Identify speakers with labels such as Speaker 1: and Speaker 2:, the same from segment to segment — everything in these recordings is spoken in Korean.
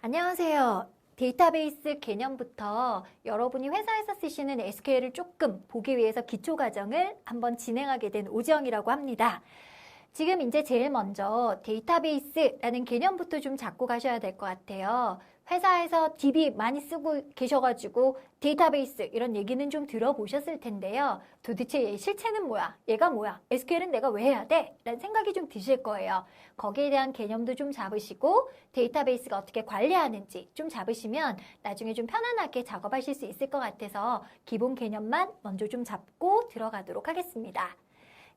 Speaker 1: 안녕하세요. 데이터베이스 개념부터 여러분이 회사에서 쓰시는 SQL을 조금 보기 위해서 기초 과정을 한번 진행하게 된 오지영이라고 합니다. 지금 이제 제일 먼저 데이터베이스라는 개념부터 좀 잡고 가셔야 될 것 같아요. 회사에서 DB 많이 쓰고 계셔가지고 데이터베이스 이런 얘기는 좀 들어보셨을 텐데요. 도대체 얘 실체는 뭐야? 얘가 뭐야? SQL은 내가 왜 해야 돼? 라는 생각이 좀 드실 거예요. 거기에 대한 개념도 좀 잡으시고 데이터베이스가 어떻게 관리하는지 좀 잡으시면 나중에 좀 편안하게 작업하실 수 있을 것 같아서 기본 개념만 먼저 좀 잡고 들어가도록 하겠습니다.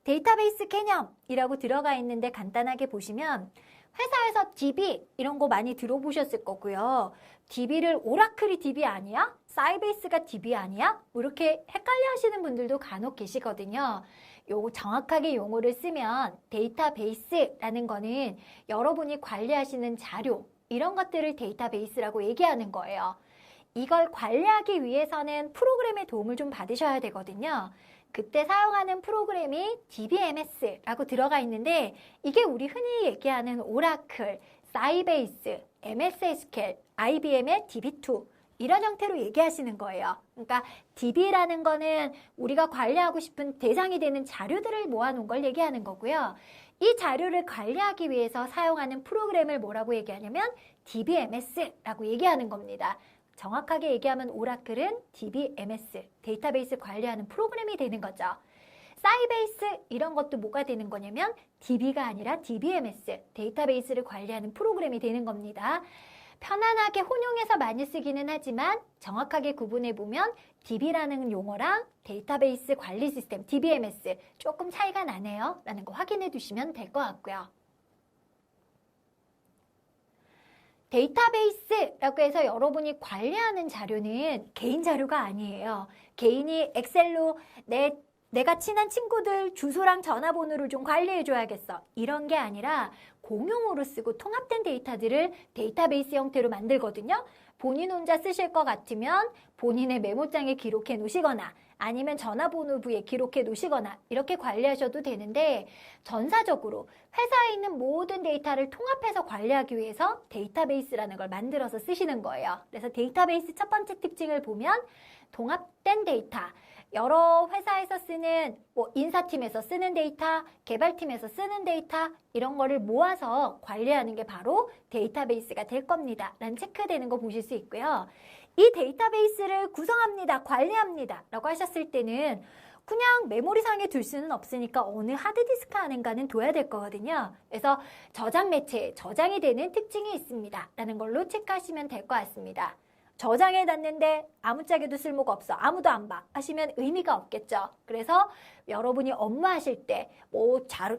Speaker 1: 데이터베이스 개념이라고 들어가 있는데 간단하게 보시면 회사에서 DB 이런 거 많이 들어보셨을 거고요. DB를 오라클이 DB 아니야? 사이베이스가 DB 아니야? 뭐 이렇게 헷갈려 하시는 분들도 간혹 계시거든요. 요 정확하게 용어를 쓰면 데이터베이스라는 거는 여러분이 관리하시는 자료 이런 것들을 데이터베이스라고 얘기하는 거예요. 이걸 관리하기 위해서는 프로그램의 도움을 좀 받으셔야 되거든요. 그때 사용하는 프로그램이 DBMS라고 들어가 있는데 이게 우리 흔히 얘기하는 오라클, 사이베이스, MS SQL, IBM의 DB2 이런 형태로 얘기하시는 거예요. 그러니까 DB라는 거는 우리가 관리하고 싶은 대상이 되는 자료들을 모아놓은 걸 얘기하는 거고요. 이 자료를 관리하기 위해서 사용하는 프로그램을 뭐라고 얘기하냐면 DBMS라고 얘기하는 겁니다. 정확하게 얘기하면 오라클은 DBMS, 데이터베이스 관리하는 프로그램이 되는 거죠. 사이베이스 이런 것도 뭐가 되는 거냐면 DB가 아니라 DBMS, 데이터베이스를 관리하는 프로그램이 되는 겁니다. 편안하게 혼용해서 많이 쓰기는 하지만 정확하게 구분해 보면 DB라는 용어랑 데이터베이스 관리 시스템, DBMS 조금 차이가 나네요. 라는 거 확인해 두시면 될 것 같고요. 데이터베이스라고 해서 여러분이 관리하는 자료는 개인 자료가 아니에요. 개인이 엑셀로 내가 친한 친구들 주소랑 전화번호를 좀 관리해 줘야겠어. 이런 게 아니라 공용으로 쓰고 통합된 데이터들을 데이터베이스 형태로 만들거든요. 본인 혼자 쓰실 것 같으면 본인의 메모장에 기록해 놓으시거나 아니면 전화번호부에 기록해 놓으시거나 이렇게 관리하셔도 되는데 전사적으로 회사에 있는 모든 데이터를 통합해서 관리하기 위해서 데이터베이스라는 걸 만들어서 쓰시는 거예요. 그래서 데이터베이스 첫 번째 특징을 보면 통합된 데이터. 여러 회사에서 쓰는 인사팀에서 쓰는 데이터, 개발팀에서 쓰는 데이터 이런 거를 모아서 관리하는 게 바로 데이터베이스가 될 겁니다. 라는 체크되는 거 보실 수 있고요. 이 데이터베이스를 구성합니다. 관리합니다. 라고 하셨을 때는 그냥 메모리상에 둘 수는 없으니까 어느 하드디스크 안인가는 둬야 될 거거든요. 그래서 저장 매체에 저장이 되는 특징이 있습니다. 라는 걸로 체크하시면 될 것 같습니다. 저장해 놨는데 아무짝에도 쓸모가 없어. 아무도 안 봐. 하시면 의미가 없겠죠. 그래서 여러분이 업무하실 때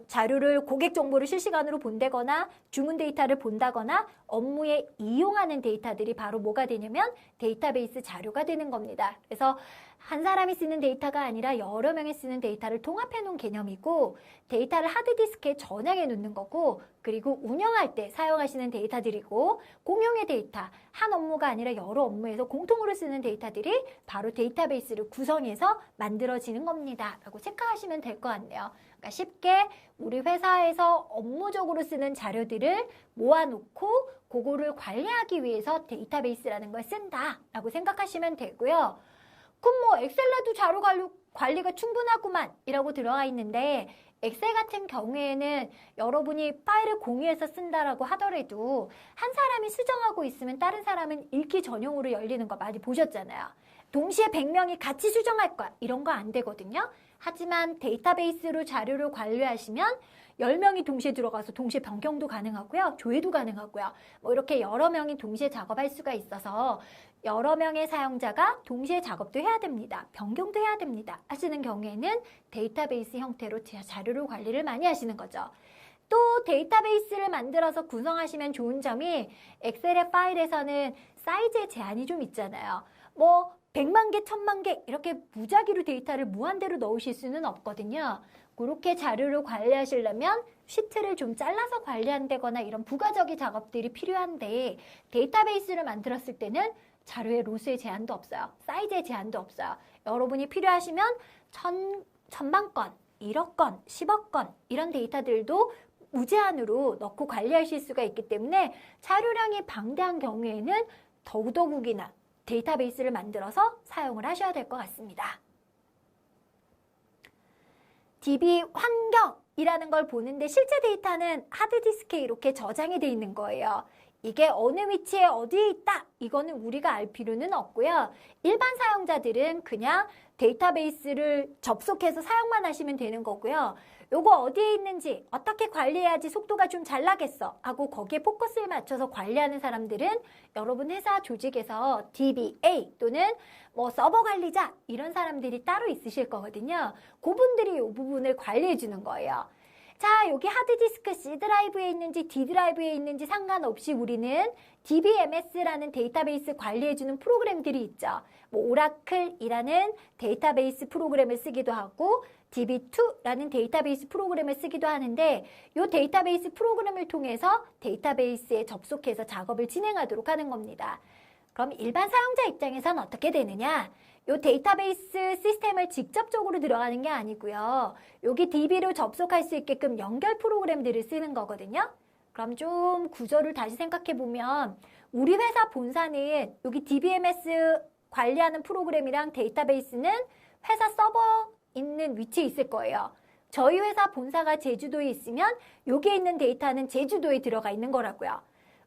Speaker 1: 자료를 고객 정보를 실시간으로 본다거나 주문 데이터를 본다거나 업무에 이용하는 데이터들이 바로 뭐가 되냐면 데이터베이스 자료가 되는 겁니다. 그래서 한 사람이 쓰는 데이터가 아니라 여러 명이 쓰는 데이터를 통합해 놓은 개념이고 데이터를 하드디스크에 저장해 놓는 거고 그리고 운영할 때 사용하시는 데이터들이고 공용의 데이터, 한 업무가 아니라 여러 업무에서 공통으로 쓰는 데이터들이 바로 데이터베이스를 구성해서 만들어지는 겁니다. 라고 체크하시면 될 것 같네요. 그러니까 쉽게 우리 회사에서 업무적으로 쓰는 자료들을 모아놓고 그거를 관리하기 위해서 데이터베이스라는 걸 쓴다라고 생각하시면 되고요. 그럼 뭐 엑셀라도 자료 관리가 충분하구만 이라고 들어가 있는데 엑셀 같은 경우에는 여러분이 파일을 공유해서 쓴다라고 하더라도 한 사람이 수정하고 있으면 다른 사람은 읽기 전용으로 열리는 거 많이 보셨잖아요. 동시에 100명이 같이 수정할 거야. 이런 거 안 되거든요. 하지만 데이터베이스로 자료를 관리하시면 10명이 동시에 들어가서 동시에 변경도 가능하고요. 조회도 가능하고요. 뭐 이렇게 여러 명이 동시에 작업할 수가 있어서 여러 명의 사용자가 동시에 작업도 해야 됩니다. 변경도 해야 됩니다. 하시는 경우에는 데이터베이스 형태로 자료를 관리를 많이 하시는 거죠. 또 데이터베이스를 만들어서 구성하시면 좋은 점이 엑셀의 파일에서는 사이즈의 제한이 좀 있잖아요. 뭐 100만 개, 1000만 개 이렇게 무작위로 데이터를 무한대로 넣으실 수는 없거든요. 그렇게 자료를 관리하시려면 시트를 좀 잘라서 관리한다거나 이런 부가적인 작업들이 필요한데 데이터베이스를 만들었을 때는 자료의 로스의 제한도 없어요. 사이즈의 제한도 없어요. 여러분이 필요하시면 1000만 건, 1억 건, 10억 건 이런 데이터들도 무제한으로 넣고 관리하실 수가 있기 때문에 자료량이 방대한 경우에는 더더욱이나 데이터베이스를 만들어서 사용을 하셔야 될 것 같습니다. DB 환경이라는 걸 보는데 실제 데이터는 하드디스크에 이렇게 저장이 돼 있는 거예요. 이게 어느 위치에 어디에 있다 이거는 우리가 알 필요는 없고요. 일반 사용자들은 그냥 데이터베이스를 접속해서 사용만 하시면 되는 거고요. 요거 어디에 있는지 어떻게 관리해야지 속도가 좀 잘 나겠어 하고 거기에 포커스를 맞춰서 관리하는 사람들은 여러분 회사 조직에서 DBA 또는 뭐 서버 관리자 이런 사람들이 따로 있으실 거거든요. 그분들이 이 부분을 관리해 주는 거예요. 자, 여기 하드디스크 C 드라이브에 있는지 D 드라이브에 있는지 상관없이 우리는 DBMS라는 데이터베이스 관리해주는 프로그램들이 있죠. 뭐 오라클이라는 데이터베이스 프로그램을 쓰기도 하고 DB2라는 데이터베이스 프로그램을 쓰기도 하는데 이 데이터베이스 프로그램을 통해서 데이터베이스에 접속해서 작업을 진행하도록 하는 겁니다. 그럼 일반 사용자 입장에선 어떻게 되느냐? 이 데이터베이스 시스템을 직접적으로 들어가는 게 아니고요. 여기 DB로 접속할 수 있게끔 연결 프로그램들을 쓰는 거거든요. 그럼 좀 구조를 다시 생각해 보면 우리 회사 본사는 여기 DBMS 관리하는 프로그램이랑 데이터베이스는 회사 서버 있는 위치에 있을 거예요. 저희 회사 본사가 제주도에 있으면 여기에 있는 데이터는 제주도에 들어가 있는 거라고요.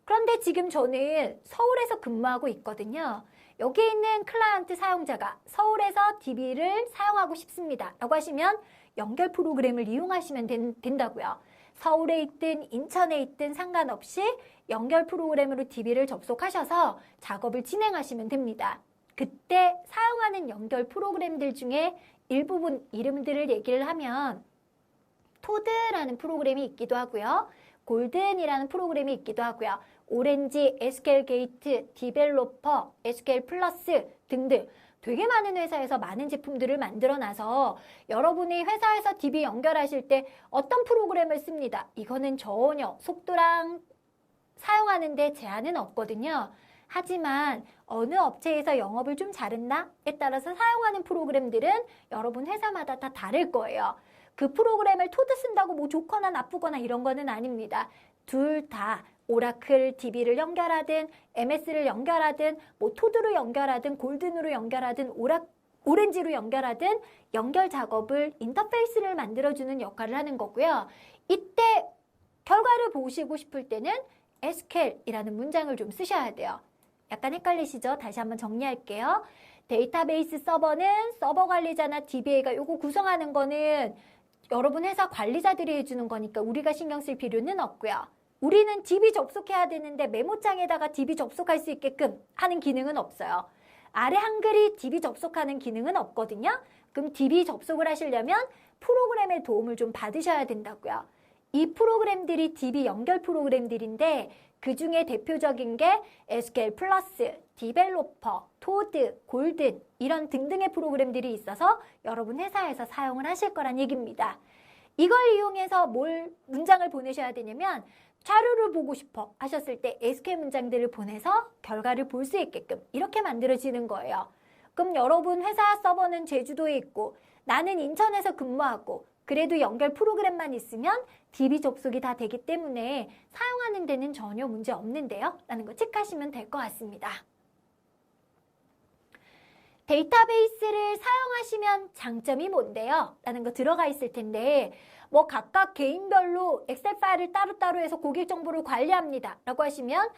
Speaker 1: 그런데 지금 저는 서울에서 근무하고 있거든요. 여기에 있는 클라이언트 사용자가 서울에서 DB를 사용하고 싶습니다 라고 하시면 연결 프로그램을 이용하시면 된다고요. 서울에 있든 인천에 있든 상관없이 연결 프로그램으로 DB를 접속하셔서 작업을 진행하시면 됩니다. 그때 사용하는 연결 프로그램들 중에 일부분 이름들을 얘기를 하면 토드라는 프로그램이 있기도 하고요. 골든이라는 프로그램이 있기도 하고요. 오렌지, SQL 게이트, 디벨로퍼, SQL 플러스 등등 되게 많은 회사에서 많은 제품들을 만들어놔서 여러분이 회사에서 DB 연결하실 때 어떤 프로그램을 씁니다. 이거는 전혀 속도랑 사용하는데 제한은 없거든요. 하지만 어느 업체에서 영업을 좀 잘했나에 따라서 사용하는 프로그램들은 여러분 회사마다 다 다를 거예요. 그 프로그램을 토드 쓴다고 뭐 좋거나 나쁘거나 이런 거는 아닙니다. 둘 다 오라클 DB를 연결하든 MS를 연결하든 뭐 토드로 연결하든 골든으로 연결하든 오렌지로 연결하든 연결 작업을 인터페이스를 만들어주는 역할을 하는 거고요. 이때 결과를 보시고 싶을 때는 SQL이라는 문장을 좀 쓰셔야 돼요. 약간 헷갈리시죠? 다시 한번 정리할게요. 데이터베이스 서버는 서버 관리자나 DBA가 요거 구성하는 거는 여러분 회사 관리자들이 해주는 거니까 우리가 신경 쓸 필요는 없고요. 우리는 DB 접속해야 되는데 메모장에다가 DB 접속할 수 있게끔 하는 기능은 없어요. 아래 한글이 DB 접속하는 기능은 없거든요. 그럼 DB 접속을 하시려면 프로그램의 도움을 좀 받으셔야 된다고요. 이 프로그램들이 DB 연결 프로그램들인데 그 중에 대표적인 게 SQL 플러스, 디벨로퍼, 토드, 골든 이런 등등의 프로그램들이 있어서 여러분 회사에서 사용을 하실 거란 얘기입니다. 이걸 이용해서 문장을 보내셔야 되냐면 자료를 보고 싶어 하셨을 때 SQL 문장들을 보내서 결과를 볼 수 있게끔 이렇게 만들어지는 거예요. 그럼 여러분 회사 서버는 제주도에 있고 나는 인천에서 근무하고 그래도 연결 프로그램만 있으면 DB 접속이 다 되기 때문에 사용하는 데는 전혀 문제 없는데요. 라는 거 체크하시면 될 것 같습니다. 데이터베이스를 사용하시면 장점이 뭔데요? 라는 거 들어가 있을 텐데 뭐 각각 개인별로 엑셀 파일을 따로따로 해서 고객 정보를 관리합니다. 라고 하시면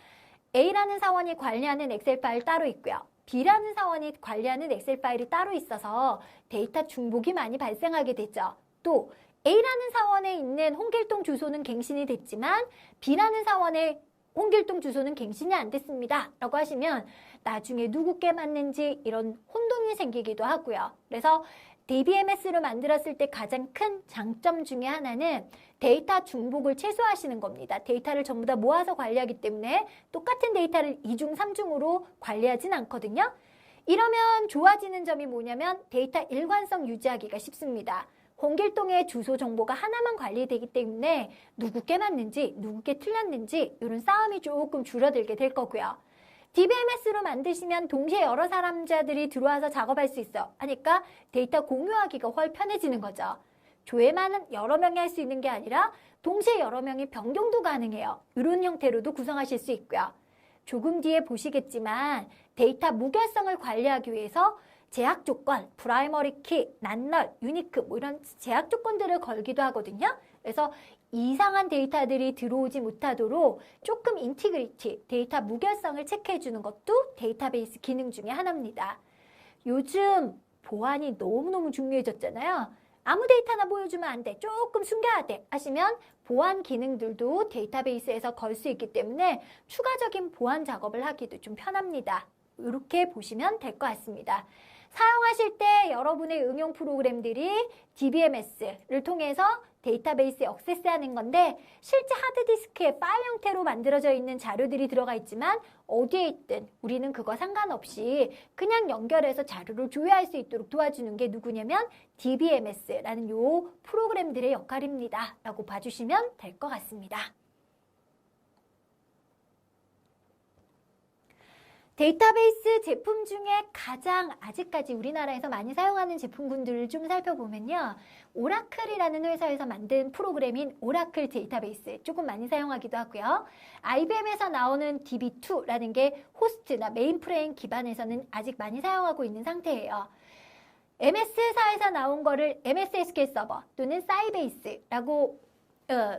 Speaker 1: A라는 사원이 관리하는 엑셀 파일 따로 있고요. B라는 사원이 관리하는 엑셀 파일이 따로 있어서 데이터 중복이 많이 발생하게 되죠. 또 A라는 사원에 있는 홍길동 주소는 갱신이 됐지만 B라는 사원의 홍길동 주소는 갱신이 안 됐습니다. 라고 하시면 나중에 누구께 맞는지 이런 혼동이 생기기도 하고요. 그래서 DBMS로 만들었을 때 가장 큰 장점 중에 하나는 데이터 중복을 최소화하시는 겁니다. 데이터를 전부 다 모아서 관리하기 때문에 똑같은 데이터를 2중, 3중으로 관리하진 않거든요. 이러면 좋아지는 점이 뭐냐면 데이터 일관성 유지하기가 쉽습니다. 홍길동의 주소 정보가 하나만 관리되기 때문에 누구께 맞는지 누구께 틀렸는지 이런 싸움이 조금 줄어들게 될 거고요. DBMS로 만드시면 동시에 여러 사람자들이 들어와서 작업할 수 있어 하니까 데이터 공유하기가 훨 편해지는 거죠. 조회만 여러 명이 할 수 있는 게 아니라 동시에 여러 명이 변경도 가능해요. 이런 형태로도 구성하실 수 있고요. 조금 뒤에 보시겠지만 데이터 무결성을 관리하기 위해서 제약 조건, 프라이머리 키, 난널, 유니크 뭐 이런 제약 조건들을 걸기도 하거든요. 그래서 이상한 데이터들이 들어오지 못하도록 조금 인티그리티, 데이터 무결성을 체크해 주는 것도 데이터베이스 기능 중에 하나입니다. 요즘 보안이 너무너무 중요해졌잖아요. 아무 데이터나 보여주면 안 돼. 조금 숨겨야 돼. 하시면 보안 기능들도 데이터베이스에서 걸 수 있기 때문에 추가적인 보안 작업을 하기도 좀 편합니다. 이렇게 보시면 될 것 같습니다. 사용하실 때 여러분의 응용 프로그램들이 DBMS를 통해서 데이터베이스에 액세스하는 건데 실제 하드디스크에 파일 형태로 만들어져 있는 자료들이 들어가 있지만 어디에 있든 우리는 그거 상관없이 그냥 연결해서 자료를 조회할 수 있도록 도와주는 게 누구냐면 DBMS라는 요 프로그램들의 역할입니다. 라고 봐주시면 될 것 같습니다. 데이터베이스 제품 중에 가장 아직까지 우리나라에서 많이 사용하는 제품군들을 좀 살펴보면요. 오라클이라는 회사에서 만든 프로그램인 오라클 데이터베이스 조금 많이 사용하기도 하고요. IBM에서 나오는 DB2라는 게 호스트나 메인프레임 기반에서는 아직 많이 사용하고 있는 상태예요. MS사에서 나온 거를 MS SQL 서버 또는 사이베이스라고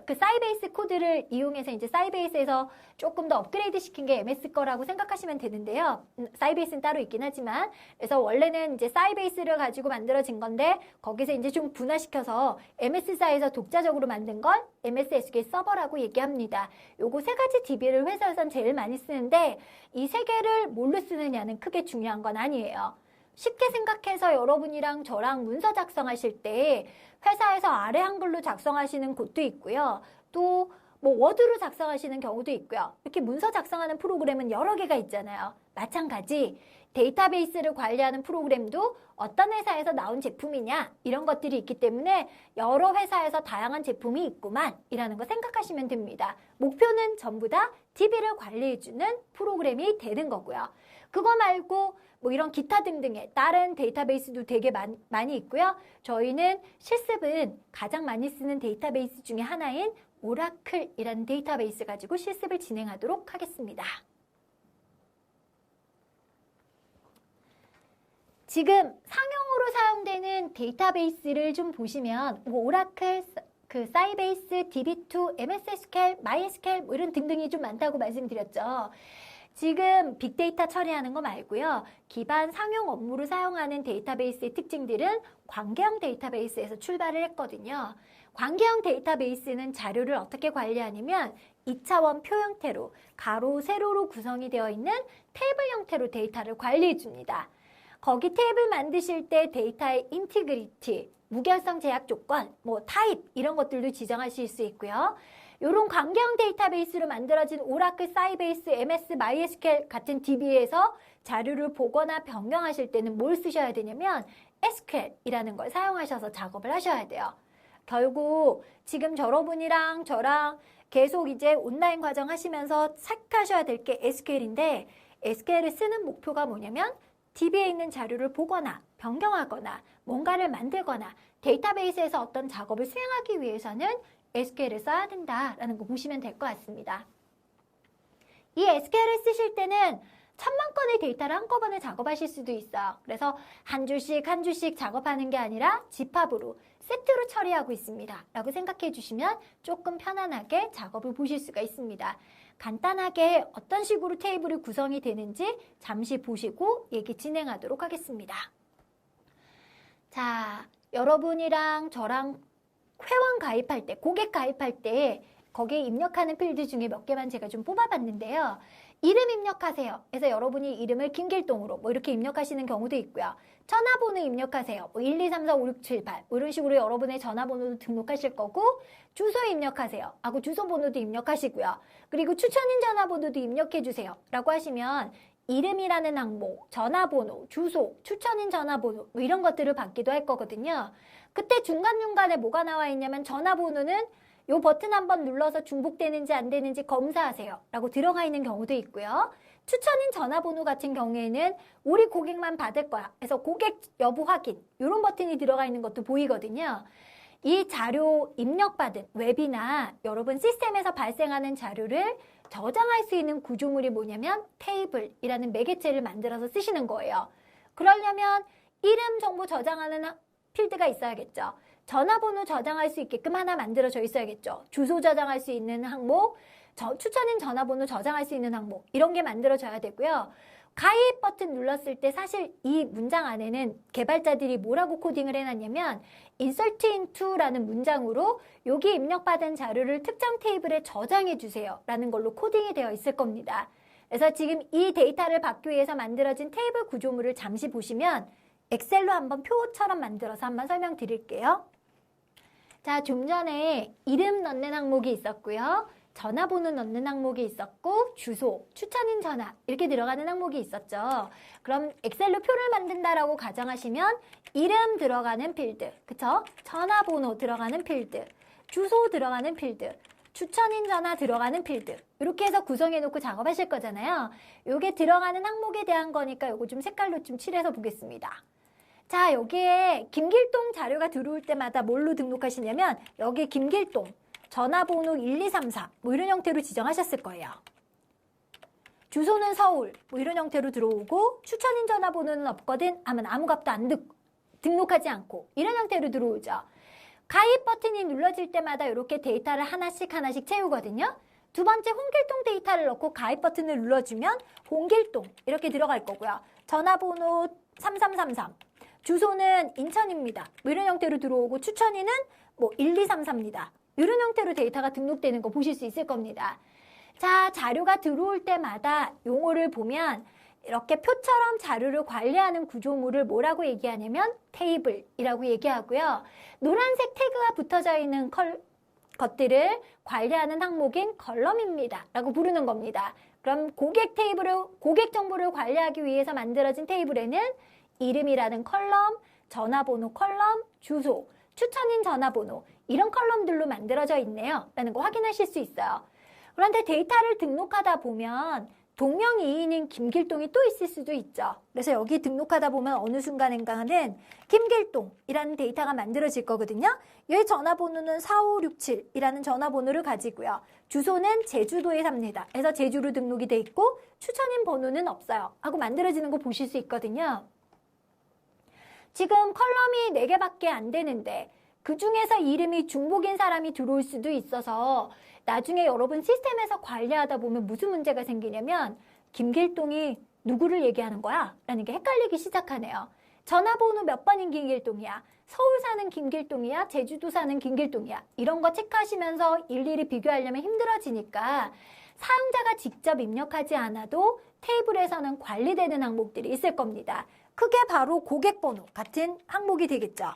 Speaker 1: 그 사이베이스 코드를 이용해서 이제 사이베이스에서 조금 더 업그레이드 시킨 게 MS 거라고 생각하시면 되는데요. 사이베이스는 따로 있긴 하지만 그래서 원래는 이제 사이베이스를 가지고 만들어진 건데 거기서 이제 좀 분화시켜서 MS사에서 독자적으로 만든 걸 MS SQL 서버라고 얘기합니다. 요거 세 가지 DB를 회사에선 제일 많이 쓰는데 이 세 개를 뭘로 쓰느냐는 크게 중요한 건 아니에요. 쉽게 생각해서 여러분이랑 저랑 문서 작성하실 때 회사에서 아래 한글로 작성하시는 곳도 있고요. 또 뭐 워드로 작성하시는 경우도 있고요. 이렇게 문서 작성하는 프로그램은 여러 개가 있잖아요. 마찬가지 데이터베이스를 관리하는 프로그램도 어떤 회사에서 나온 제품이냐 이런 것들이 있기 때문에 여러 회사에서 다양한 제품이 있구만 이라는 거 생각하시면 됩니다. 목표는 전부 다 DB를 관리해주는 프로그램이 되는 거고요. 그거 말고 뭐 이런 기타 등등의 다른 데이터베이스도 되게 많이 있고요. 저희는 실습은 가장 많이 쓰는 데이터베이스 중에 하나인 오라클이라는 데이터베이스 가지고 실습을 진행하도록 하겠습니다. 지금 상용으로 사용되는 데이터베이스를 좀 보시면 뭐 오라클, 그 사이베이스, DB2, MS SQL, MySQL 뭐 이런 등등이 좀 많다고 말씀드렸죠. 지금 빅데이터 처리하는 거 말고요. 기반 상용 업무로 사용하는 데이터베이스의 특징들은 관계형 데이터베이스에서 출발을 했거든요. 관계형 데이터베이스는 자료를 어떻게 관리하냐면 2차원 표 형태로 가로, 세로로 구성이 되어 있는 테이블 형태로 데이터를 관리해 줍니다. 거기 테이블 만드실 때 데이터의 인티그리티, 무결성 제약 조건, 뭐 타입 이런 것들도 지정하실 수 있고요. 이런 관계형 데이터베이스로 만들어진 오라클, 사이베이스, MS, MySQL 같은 DB에서 자료를 보거나 변경하실 때는 뭘 쓰셔야 되냐면 SQL이라는 걸 사용하셔서 작업을 하셔야 돼요. 결국 지금 여러분이랑 저랑 계속 이제 온라인 과정 하시면서 체크하셔야 될 게 SQL인데 SQL을 쓰는 목표가 뭐냐면 DB에 있는 자료를 보거나 변경하거나 뭔가를 만들거나 데이터베이스에서 어떤 작업을 수행하기 위해서는 SQL을 써야 된다라는 거 보시면 될 것 같습니다. 이 SQL을 쓰실 때는 1000만 건의 데이터를 한꺼번에 작업하실 수도 있어요. 그래서 한 줄씩 한 줄씩 작업하는 게 아니라 집합으로 세트로 처리하고 있습니다. 라고 생각해 주시면 조금 편안하게 작업을 보실 수가 있습니다. 간단하게 어떤 식으로 테이블이 구성이 되는지 잠시 보시고 얘기 진행하도록 하겠습니다. 자, 여러분이랑 저랑 회원 가입할 때, 고객 가입할 때 거기에 입력하는 필드 중에 몇 개만 제가 좀 뽑아봤는데요. 이름 입력하세요. 그래서 여러분이 이름을 김길동으로 뭐 이렇게 입력하시는 경우도 있고요. 전화번호 입력하세요. 뭐 1, 2, 3, 4, 5, 6, 7, 8 뭐 이런 식으로 여러분의 전화번호도 등록하실 거고 주소 입력하세요. 하고 주소번호도 입력하시고요. 그리고 추천인 전화번호도 입력해 주세요. 라고 하시면 이름이라는 항목, 전화번호, 주소, 추천인 전화번호 뭐 이런 것들을 받기도 할 거거든요. 그때 중간중간에 뭐가 나와 있냐면 전화번호는 요 버튼 한번 눌러서 중복되는지 안 되는지 검사하세요 라고 들어가 있는 경우도 있고요. 추천인 전화번호 같은 경우에는 우리 고객만 받을 거야. 그래서 고객 여부 확인 이런 버튼이 들어가 있는 것도 보이거든요. 이 자료 입력받은 웹이나 여러분 시스템에서 발생하는 자료를 저장할 수 있는 구조물이 뭐냐면 테이블이라는 매개체를 만들어서 쓰시는 거예요. 그러려면 이름 정보 저장하는 필드가 있어야겠죠. 전화번호 저장할 수 있게끔 하나 만들어져 있어야겠죠. 주소 저장할 수 있는 항목, 추천인 전화번호 저장할 수 있는 항목, 이런 게 만들어져야 되고요. 가입 버튼 눌렀을 때 사실 이 문장 안에는 개발자들이 뭐라고 코딩을 해놨냐면 insert into라는 문장으로 여기 입력받은 자료를 특정 테이블에 저장해 주세요 라는 걸로 코딩이 되어 있을 겁니다. 그래서 지금 이 데이터를 받기 위해서 만들어진 테이블 구조물을 잠시 보시면 엑셀로 한번 표처럼 만들어서 한번 설명드릴게요. 자, 좀 전에 이름 넣는 항목이 있었고요. 전화번호 넣는 항목이 있었고 주소, 추천인 전화 이렇게 들어가는 항목이 있었죠. 그럼 엑셀로 표를 만든다라고 가정하시면 이름 들어가는 필드, 그쵸? 전화번호 들어가는 필드, 주소 들어가는 필드, 추천인 전화 들어가는 필드 이렇게 해서 구성해 놓고 작업하실 거잖아요. 요게 들어가는 항목에 대한 거니까 요거 좀 색깔로 좀 칠해서 보겠습니다. 자, 여기에 김길동 자료가 들어올 때마다 뭘로 등록하시냐면 여기 김길동 전화번호 1234 뭐 이런 형태로 지정하셨을 거예요. 주소는 서울 뭐 이런 형태로 들어오고 추천인 전화번호는 없거든 하면 아무 값도 안 등록하지 않고 이런 형태로 들어오죠. 가입 버튼이 눌러질 때마다 이렇게 데이터를 하나씩 채우거든요. 두 번째 홍길동 데이터를 넣고 가입 버튼을 눌러주면 홍길동 이렇게 들어갈 거고요. 전화번호 3333 주소는 인천입니다. 뭐 이런 형태로 들어오고 추천인은 뭐 1234입니다. 이런 형태로 데이터가 등록되는 거 보실 수 있을 겁니다. 자, 자료가 들어올 때마다 용어를 보면 이렇게 표처럼 자료를 관리하는 구조물을 뭐라고 얘기하냐면 테이블이라고 얘기하고요. 노란색 태그가 붙어져 있는 것들을 관리하는 항목인 컬럼입니다 라고 부르는 겁니다. 그럼 고객 정보를 관리하기 위해서 만들어진 테이블에는 이름이라는 컬럼, 전화번호 컬럼, 주소, 추천인 전화번호 이런 컬럼들로 만들어져 있네요 라는 거 확인하실 수 있어요. 그런데 데이터를 등록하다 보면 동명이인인 김길동이 또 있을 수도 있죠. 그래서 여기 등록하다 보면 어느 순간인가는 김길동이라는 데이터가 만들어질 거거든요. 얘 전화번호는 4567이라는 전화번호를 가지고요. 주소는 제주도에 삽니다. 그래서 제주로 등록이 돼 있고 추천인 번호는 없어요 하고 만들어지는 거 보실 수 있거든요. 지금 컬럼이 4개밖에 안 되는데 그 중에서 이름이 중복인 사람이 들어올 수도 있어서 나중에 여러분 시스템에서 관리하다 보면 무슨 문제가 생기냐면 김길동이 누구를 얘기하는 거야? 라는 게 헷갈리기 시작하네요. 전화번호 몇 번인 김길동이야? 서울 사는 김길동이야? 제주도 사는 김길동이야? 이런 거 체크하시면서 일일이 비교하려면 힘들어지니까 사용자가 직접 입력하지 않아도 테이블에서는 관리되는 항목들이 있을 겁니다. 그게 바로 고객번호 같은 항목이 되겠죠.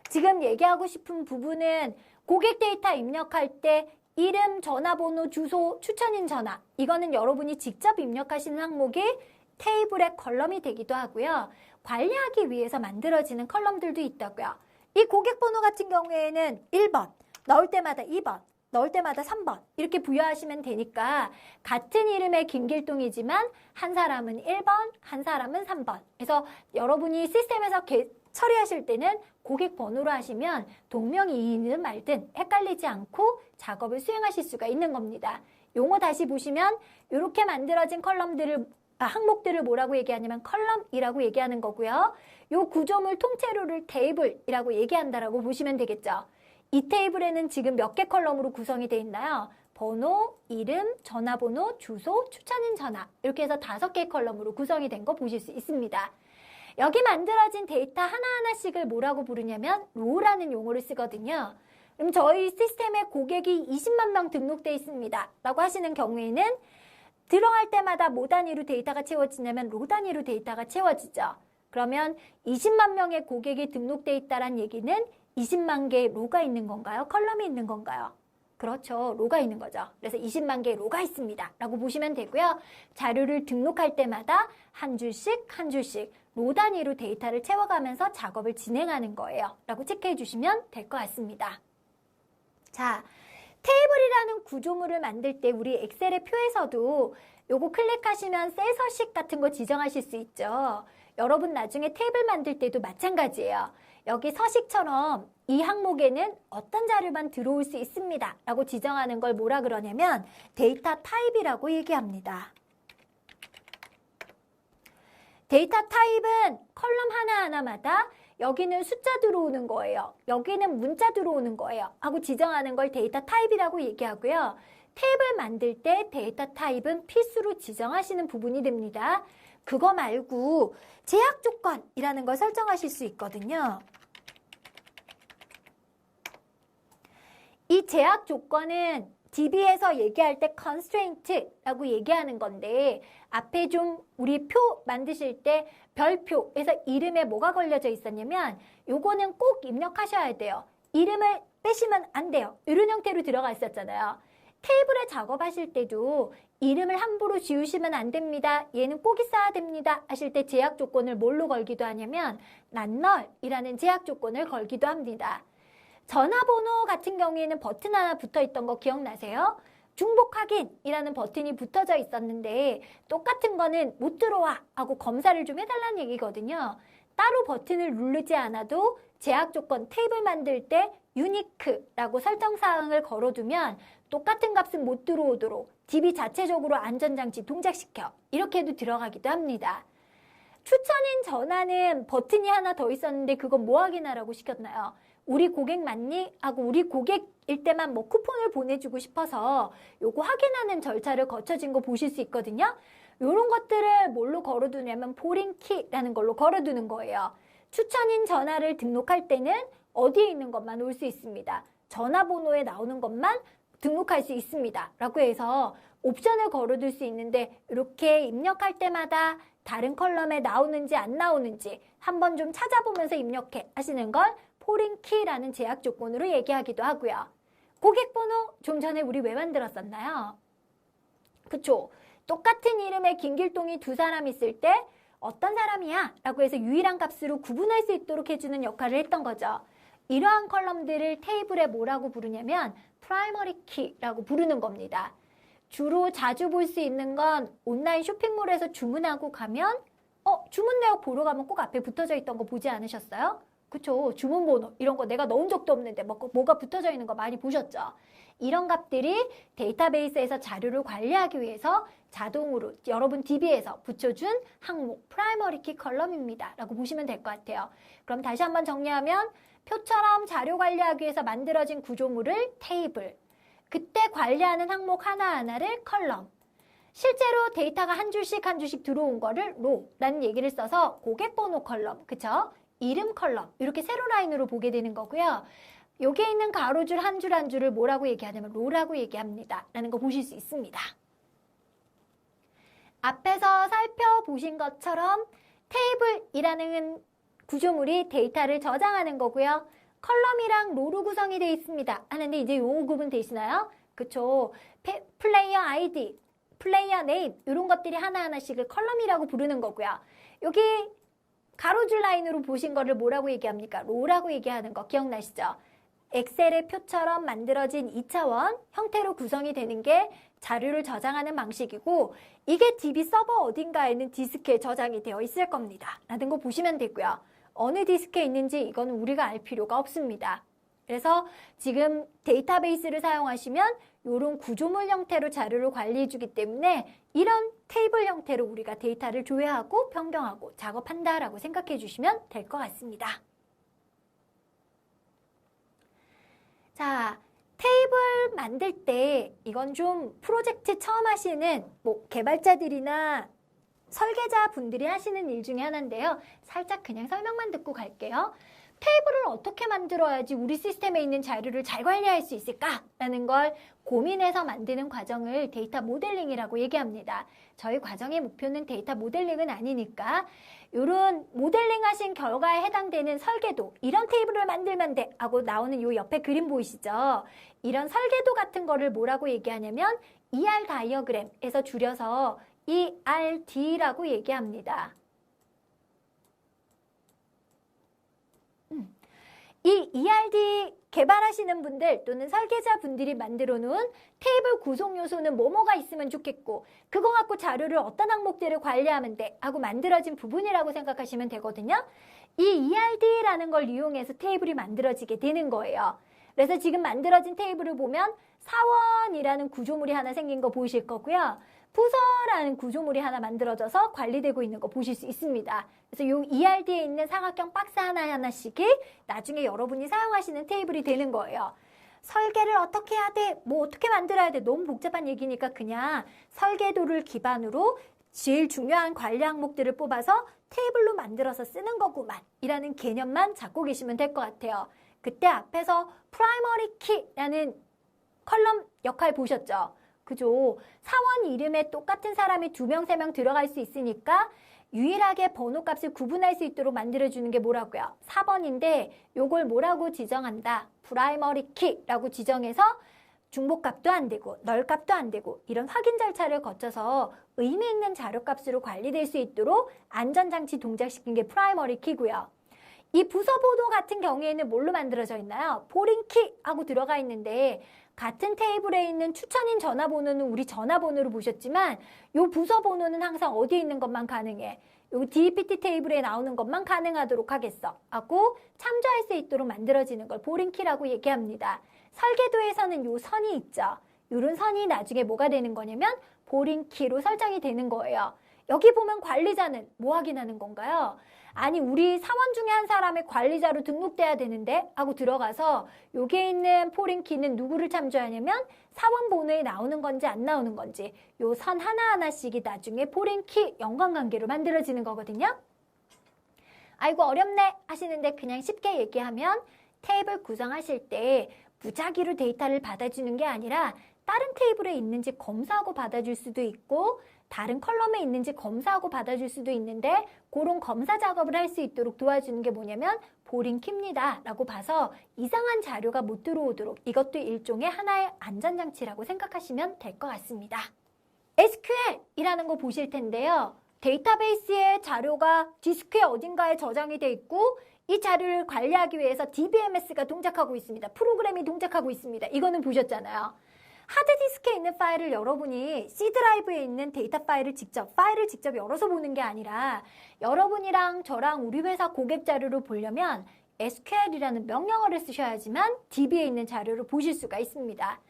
Speaker 1: 지금 얘기하고 싶은 부분은 고객 데이터 입력할 때 이름, 전화번호, 주소, 추천인 전화 이거는 여러분이 직접 입력하시는 항목이 테이블의 컬럼이 되기도 하고요. 관리하기 위해서 만들어지는 컬럼들도 있다고요. 이 고객번호 같은 경우에는 1번, 넣을 때마다 2번, 넣을 때마다 3번 이렇게 부여하시면 되니까 같은 이름의 김길동이지만 한 사람은 1번, 한 사람은 3번. 그래서 여러분이 시스템에서 처리하실 때는 고객 번호로 하시면 동명이인이든 말든 헷갈리지 않고 작업을 수행하실 수가 있는 겁니다. 용어 다시 보시면 이렇게 만들어진 항목들을 뭐라고 얘기하냐면 컬럼이라고 얘기하는 거고요. 이 구조물 통째로를 테이블이라고 얘기한다라고 보시면 되겠죠. 이 테이블에는 지금 몇 개 컬럼으로 구성이 되어 있나요? 번호, 이름, 전화번호, 주소, 추천인 전화 이렇게 해서 5개 컬럼으로 구성이 된 거 보실 수 있습니다. 여기 만들어진 데이터 하나하나씩을 뭐라고 부르냐면 로우라는 용어를 쓰거든요. 그럼 저희 시스템에 고객이 20만 명 등록되어 있습니다 라고 하시는 경우에는 들어갈 때마다 뭐 단위로 데이터가 채워지냐면 로 단위로 데이터가 채워지죠. 그러면 20만 명의 고객이 등록되어 있다는 얘기는 20만 개의 로가 있는 건가요? 컬럼이 있는 건가요? 그렇죠. 로가 있는 거죠. 그래서 20만 개의 로가 있습니다 라고 보시면 되고요. 자료를 등록할 때마다 한 줄씩 로 단위로 데이터를 채워가면서 작업을 진행하는 거예요 라고 체크해 주시면 될 것 같습니다. 자, 테이블이라는 구조물을 만들 때 우리 엑셀의 표에서도 요거 클릭하시면 셀 서식 같은 거 지정하실 수 있죠. 여러분 나중에 테이블 만들 때도 마찬가지예요. 여기 서식처럼 이 항목에는 어떤 자료만 들어올 수 있습니다 라고 지정하는 걸 뭐라 그러냐면 데이터 타입이라고 얘기합니다. 데이터 타입은 컬럼 하나하나마다 여기는 숫자 들어오는 거예요. 여기는 문자 들어오는 거예요. 하고 지정하는 걸 데이터 타입이라고 얘기하고요. 탭을 만들 때 데이터 타입은 필수로 지정하시는 부분이 됩니다. 그거 말고 제약 조건이라는 걸 설정하실 수 있거든요. 이 제약 조건은 DB에서 얘기할 때 constraint라고 얘기하는 건데 앞에 좀 우리 표 만드실 때 별표에서 이름에 뭐가 걸려져 있었냐면 요거는 꼭 입력하셔야 돼요. 이름을 빼시면 안 돼요. 이런 형태로 들어가 있었잖아요. 테이블에 작업하실 때도 이름을 함부로 지우시면 안 됩니다. 얘는 꼭 있어야 됩니다. 하실 때 제약 조건을 뭘로 걸기도 하냐면 낱널이라는 제약 조건을 걸기도 합니다. 전화번호 같은 경우에는 버튼 하나 붙어 있던 거 기억나세요? 중복 확인이라는 버튼이 붙어져 있었는데 똑같은 거는 못 들어와 하고 검사를 좀 해달라는 얘기거든요. 따로 버튼을 누르지 않아도 제약 조건 테이블 만들 때 유니크라고 설정사항을 걸어두면 똑같은 값은 못 들어오도록 DB 자체적으로 안전장치 동작시켜 이렇게 해도 들어가기도 합니다. 추천인 전화는 버튼이 하나 더 있었는데 그건 뭐 확인하라고 시켰나요? 우리 고객 맞니? 하고 우리 고객일 때만 뭐 쿠폰을 보내주고 싶어서 요거 확인하는 절차를 거쳐진 거 보실 수 있거든요. 요런 것들을 뭘로 걸어두냐면 포린키라는 걸로 걸어두는 거예요. 추천인 전화를 등록할 때는 어디에 있는 것만 올 수 있습니다. 전화번호에 나오는 것만 등록할 수 있습니다. 라고 해서 옵션을 걸어둘 수 있는데 이렇게 입력할 때마다 다른 컬럼에 나오는지 안 나오는지 한번 좀 찾아보면서 입력해 하시는 걸 포린키라는 제약 조건으로 얘기하기도 하고요. 고객번호 좀 전에 우리 왜 만들었었나요? 그쵸? 똑같은 이름의 김길동이 두 사람 있을 때 어떤 사람이야? 라고 해서 유일한 값으로 구분할 수 있도록 해주는 역할을 했던 거죠. 이러한 컬럼들을 테이블에 뭐라고 부르냐면 프라이머리 키라고 부르는 겁니다. 주로 자주 볼 수 있는 건 온라인 쇼핑몰에서 주문하고 가면 주문 내역 보러 가면 꼭 앞에 붙어져 있던 거 보지 않으셨어요? 그쵸? 주문번호 이런 거 내가 넣은 적도 없는데 뭐가 붙어져 있는 거 많이 보셨죠? 이런 값들이 데이터베이스에서 자료를 관리하기 위해서 자동으로 여러분 DB에서 붙여준 항목 프라이머리 키 컬럼입니다. 라고 보시면 될 것 같아요. 그럼 다시 한번 정리하면 표처럼 자료 관리하기 위해서 만들어진 구조물을 테이블, 그때 관리하는 항목 하나하나를 컬럼, 실제로 데이터가 한 줄씩 한 줄씩 들어온 거를 로라는 얘기를 써서 고객번호 컬럼, 그쵸? 이름 컬럼 이렇게 세로 라인으로 보게 되는 거고요. 여기에 있는 가로줄 한 줄 한 줄을 뭐라고 얘기하냐면 로라고 얘기합니다. 라는 거 보실 수 있습니다. 앞에서 살펴보신 것처럼 테이블이라는 구조물이 데이터를 저장하는 거고요. 컬럼이랑 로로 구성이 되어 있습니다. 하는데 이제 요 구분 되시나요? 그쵸? 플레이어 아이디, 플레이어 네임 이런 것들이 하나하나씩을 컬럼이라고 부르는 거고요. 여기 가로줄 라인으로 보신 거를 뭐라고 얘기합니까? 로라고 얘기하는 거 기억나시죠? 엑셀의 표처럼 만들어진 2차원 형태로 구성이 되는 게 자료를 저장하는 방식이고 이게 DB 서버 어딘가에는 디스크에 저장이 되어 있을 겁니다. 라는 거 보시면 되고요. 어느 디스크에 있는지 이거는 우리가 알 필요가 없습니다. 그래서 지금 데이터베이스를 사용하시면 이런 구조물 형태로 자료를 관리해 주기 때문에 이런 테이블 형태로 우리가 데이터를 조회하고 변경하고 작업한다라고 생각해 주시면 될 것 같습니다. 자, 테이블 만들 때 이건 좀 프로젝트 처음 하시는 개발자들이나 설계자 분들이 하시는 일 중에 하나인데요. 살짝 그냥 설명만 듣고 갈게요. 테이블을 어떻게 만들어야지 우리 시스템에 있는 자료를 잘 관리할 수 있을까라는 걸 고민해서 만드는 과정을 데이터 모델링이라고 얘기합니다. 저희 과정의 목표는 데이터 모델링은 아니니까 이런 모델링 하신 결과에 해당되는 설계도 이런 테이블을 만들면 돼 하고 나오는 요 옆에 그림 보이시죠? 이런 설계도 같은 거를 뭐라고 얘기하냐면 ER 다이어그램에서 줄여서 ERD라고 얘기합니다. 이 ERD 개발하시는 분들 또는 설계자 분들이 만들어 놓은 테이블 구성 요소는 뭐뭐가 있으면 좋겠고 그거 갖고 자료를 어떤 항목들을 관리하면 돼 하고 만들어진 부분이라고 생각하시면 되거든요. 이 ERD라는 걸 이용해서 테이블이 만들어지게 되는 거예요. 그래서 지금 만들어진 테이블을 보면 사원이라는 구조물이 하나 생긴 거 보이실 거고요. 부서라는 구조물이 하나 만들어져서 관리되고 있는 거 보실 수 있습니다. 그래서 이 ERD에 있는 사각형 박스 하나하나씩이 나중에 여러분이 사용하시는 테이블이 되는 거예요. 설계를 어떻게 해야 돼? 뭐 어떻게 만들어야 돼? 너무 복잡한 얘기니까 그냥 설계도를 기반으로 제일 중요한 관리 항목들을 뽑아서 테이블로 만들어서 쓰는 거구만 이라는 개념만 잡고 계시면 될 것 같아요. 그때 앞에서 프라이머리 키라는 컬럼 역할 보셨죠? 그죠? 사원 이름에 똑같은 사람이 2명, 3명 들어갈 수 있으니까 유일하게 번호값을 구분할 수 있도록 만들어주는 게 뭐라고요? 4번인데 요걸 뭐라고 지정한다? 프라이머리 키라고 지정해서 중복값도 안 되고 널값도 안 되고 이런 확인 절차를 거쳐서 의미 있는 자료값으로 관리될 수 있도록 안전장치 동작시킨 게 프라이머리 키고요. 이 부서 번호 같은 경우에는 뭘로 만들어져 있나요? 포링키 하고 들어가 있는데 같은 테이블에 있는 추천인 전화번호는 우리 전화번호로 보셨지만 요 부서 번호는 항상 어디에 있는 것만 가능해. 요 DPT 테이블에 나오는 것만 가능하도록 하겠어 하고 참조할 수 있도록 만들어지는 걸 포링키라고 얘기합니다. 설계도에서는 요 선이 있죠. 요런 선이 나중에 뭐가 되는 거냐면 포링키로 설정이 되는 거예요. 여기 보면 관리자는 뭐 확인하는 건가요? 아니 우리 사원 중에 한 사람의 관리자로 등록돼야 되는데 하고 들어가서 여기에 있는 포링키는 누구를 참조하냐면 사원 번호에 나오는 건지 안 나오는 건지 요 선 하나하나씩이 나중에 포링키 연관관계로 만들어지는 거거든요. 아이고 어렵네 하시는데 그냥 쉽게 얘기하면 테이블 구성하실 때 무작위로 데이터를 받아주는 게 아니라 다른 테이블에 있는지 검사하고 받아줄 수도 있고 다른 컬럼에 있는지 검사하고 받아줄 수도 있는데 그런 검사 작업을 할 수 있도록 도와주는 게 뭐냐면 포링키입니다 라고 봐서 이상한 자료가 못 들어오도록 이것도 일종의 하나의 안전장치라고 생각하시면 될 것 같습니다. SQL이라는 거 보실 텐데요. 데이터베이스의 자료가 디스크에 어딘가에 저장이 돼 있고 이 자료를 관리하기 위해서 DBMS가 동작하고 있습니다. 프로그램이 동작하고 있습니다. 이거는 보셨잖아요. 하드디스크에 있는 파일을 여러분이 C 드라이브에 있는 데이터 파일을 직접 열어서 보는 게 아니라 여러분이랑 저랑 우리 회사 고객 자료를 보려면 SQL이라는 명령어를 쓰셔야지만 DB에 있는 자료를 보실 수가 있습니다.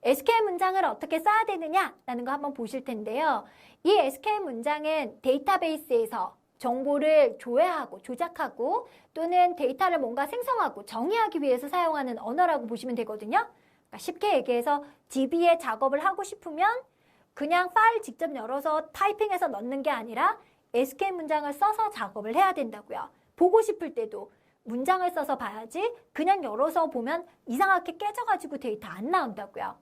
Speaker 1: SQL 문장을 어떻게 써야 되느냐라는 거 한번 보실 텐데요. 이 SQL 문장은 데이터베이스에서 정보를 조회하고 조작하고 또는 데이터를 뭔가 생성하고 정의하기 위해서 사용하는 언어라고 보시면 되거든요. 쉽게 얘기해서 DB에 작업을 하고 싶으면 그냥 파일 직접 열어서 타이핑해서 넣는 게 아니라 SQL 문장을 써서 작업을 해야 된다고요. 보고 싶을 때도 문장을 써서 봐야지 그냥 열어서 보면 이상하게 깨져가지고 데이터 안 나온다고요.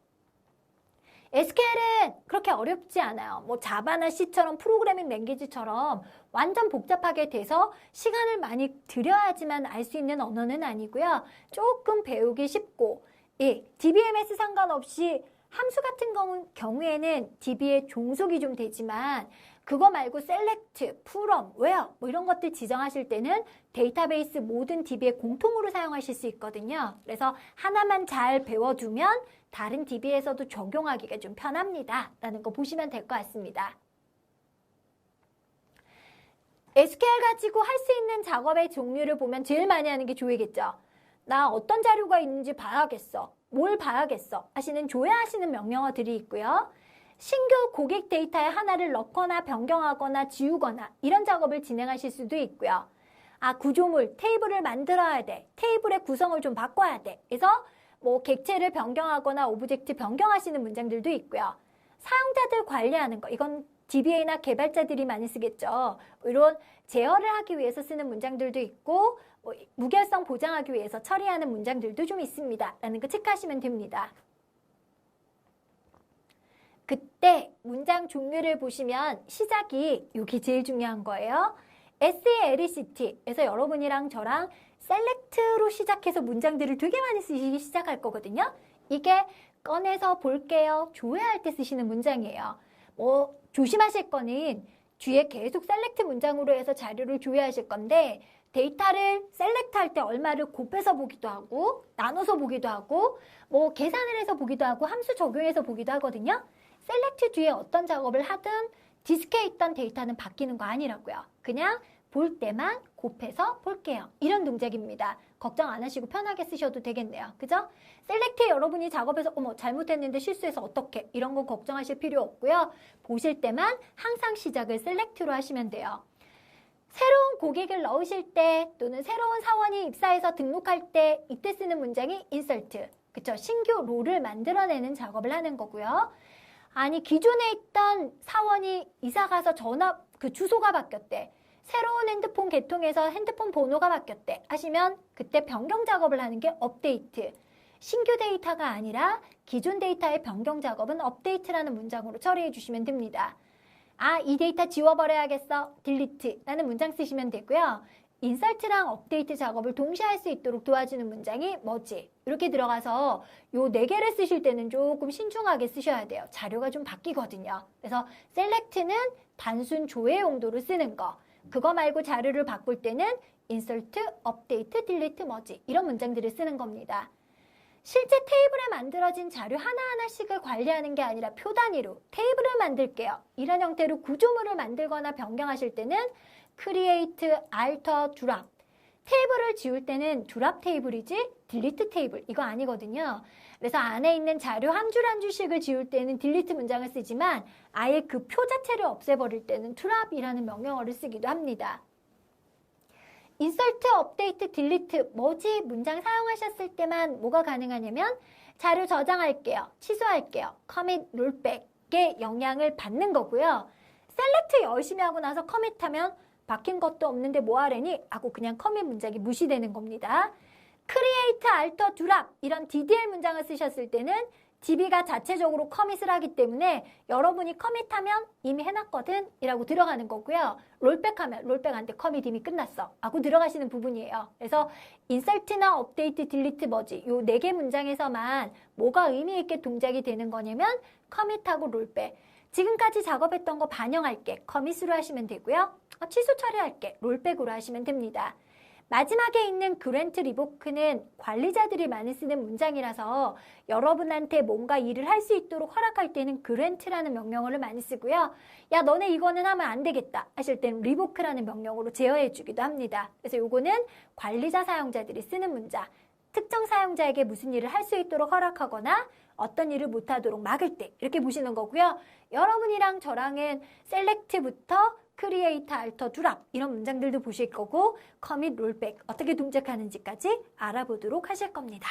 Speaker 1: SQL은 그렇게 어렵지 않아요. 뭐 자바나 C처럼 프로그래밍 랭귀지처럼 완전 복잡하게 돼서 시간을 많이 들여야지만 알 수 있는 언어는 아니고요. 조금 배우기 쉽고 DBMS 상관없이 함수 같은 경우에는 DB의 종속이 좀 되지만 그거 말고 select, from, where 뭐 이런 것들 지정하실 때는 데이터베이스 모든 DB에 공통으로 사용하실 수 있거든요. 그래서 하나만 잘 배워두면 다른 DB에서도 적용하기가 좀 편합니다. 라는 거 보시면 될 것 같습니다. SQL 가지고 할 수 있는 작업의 종류를 보면 제일 많이 하는 게 조회겠죠. 나 어떤 자료가 있는지 봐야겠어. 뭘 봐야겠어. 하시는 조회하시는 명령어들이 있고요. 신규 고객 데이터에 하나를 넣거나 변경하거나 지우거나 이런 작업을 진행하실 수도 있고요. 구조물, 테이블을 만들어야 돼. 테이블의 구성을 좀 바꿔야 돼. 그래서 뭐 객체를 변경하거나 오브젝트 변경하시는 문장들도 있고요. 사용자들 관리하는 거. 이건 DBA나 개발자들이 많이 쓰겠죠. 이런 제어를 하기 위해서 쓰는 문장들도 있고 무결성 보장하기 위해서 처리하는 문장들도 좀 있습니다. 라는 거 체크하시면 됩니다. 그때 문장 종류를 보시면 시작이 여기 제일 중요한 거예요. SELECT 에서 여러분이랑 저랑 select로 시작해서 문장들을 되게 많이 쓰시기 시작할 거거든요. 이게 꺼내서 볼게요. 조회할 때 쓰시는 문장이에요. 조심하실 거는 뒤에 계속 select 문장으로 해서 자료를 조회하실 건데 데이터를 셀렉트 할 때 얼마를 곱해서 보기도 하고 나눠서 보기도 하고 뭐 계산을 해서 보기도 하고 함수 적용해서 보기도 하거든요. 셀렉트 뒤에 어떤 작업을 하든 디스크에 있던 데이터는 바뀌는 거 아니라고요. 그냥 볼 때만 곱해서 볼게요. 이런 동작입니다. 걱정 안 하시고 편하게 쓰셔도 되겠네요. 그죠? 셀렉트에 여러분이 작업해서 어머 잘못했는데 실수해서 어떡해 이런 거 걱정하실 필요 없고요. 보실 때만 항상 시작을 셀렉트로 하시면 돼요. 새로운 고객을 넣으실 때 또는 새로운 사원이 입사해서 등록할 때 이때 쓰는 문장이 insert. 그쵸? 신규 롤을 만들어내는 작업을 하는 거고요. 아니 기존에 있던 사원이 이사가서 그 주소가 바뀌었대. 새로운 핸드폰 개통해서 핸드폰 번호가 바뀌었대 하시면 그때 변경 작업을 하는 게 업데이트. 신규 데이터가 아니라 기존 데이터의 변경 작업은 업데이트라는 문장으로 처리해 주시면 됩니다. 아, 이 데이터 지워버려야겠어. 딜리트 라는 문장 쓰시면 되고요. 인설트랑 업데이트 작업을 동시에 할 수 있도록 도와주는 문장이 뭐지? 이렇게 들어가서 요 4개를 쓰실 때는 조금 신중하게 쓰셔야 돼요. 자료가 좀 바뀌거든요. 그래서 셀렉트는 단순 조회 용도로 쓰는 거. 그거 말고 자료를 바꿀 때는 인설트, 업데이트, 딜리트 뭐지? 이런 문장들을 쓰는 겁니다. 실제 테이블에 만들어진 자료 하나하나씩을 관리하는 게 아니라 표 단위로 테이블을 만들게요. 이런 형태로 구조물을 만들거나 변경하실 때는 create, alter, drop. 테이블을 지울 때는 drop 테이블이지 delete 테이블 이거 아니거든요. 그래서 안에 있는 자료 한 줄 한 줄씩을 지울 때는 delete 문장을 쓰지만 아예 그 표 자체를 없애버릴 때는 drop이라는 명령어를 쓰기도 합니다. 인설트, 업데이트, 딜리트, 뭐지 문장 사용하셨을 때만 뭐가 가능하냐면 자료 저장할게요. 취소할게요. 커밋, 롤백에 영향을 받는 거고요. 셀렉트 열심히 하고 나서 커밋하면 바뀐 것도 없는데 뭐 하래니? 하고 그냥 커밋 문장이 무시되는 겁니다. 크리에이트, 알터, 드랍 이런 DDL 문장을 쓰셨을 때는 DB가 자체적으로 커밋을 하기 때문에 여러분이 커밋하면 이미 해놨거든 이라고 들어가는 거고요. 롤백하면 롤백한테 커밋 이미 끝났어 하고 들어가시는 부분이에요. 그래서 인설트나 업데이트, 딜리트 뭐지 요 4개 문장에서만 뭐가 의미 있게 동작이 되는 거냐면 커밋하고 롤백. 지금까지 작업했던 거 반영할게. 커밋으로 하시면 되고요. 취소 처리할게. 롤백으로 하시면 됩니다. 마지막에 있는 그랜트 리보크는 관리자들이 많이 쓰는 문장이라서 여러분한테 뭔가 일을 할 수 있도록 허락할 때는 그랜트라는 명령어를 많이 쓰고요. 야 너네 이거는 하면 안 되겠다 하실 때는 리보크라는 명령어로 제어해 주기도 합니다. 그래서 요거는 관리자 사용자들이 쓰는 문장. 특정 사용자에게 무슨 일을 할 수 있도록 허락하거나 어떤 일을 못하도록 막을 때 이렇게 보시는 거고요. 여러분이랑 저랑은 셀렉트부터 크리에이트, 알터, 드랍 이런 문장들도 보실 거고 커밋, 롤백 어떻게 동작하는지까지 알아보도록 하실 겁니다.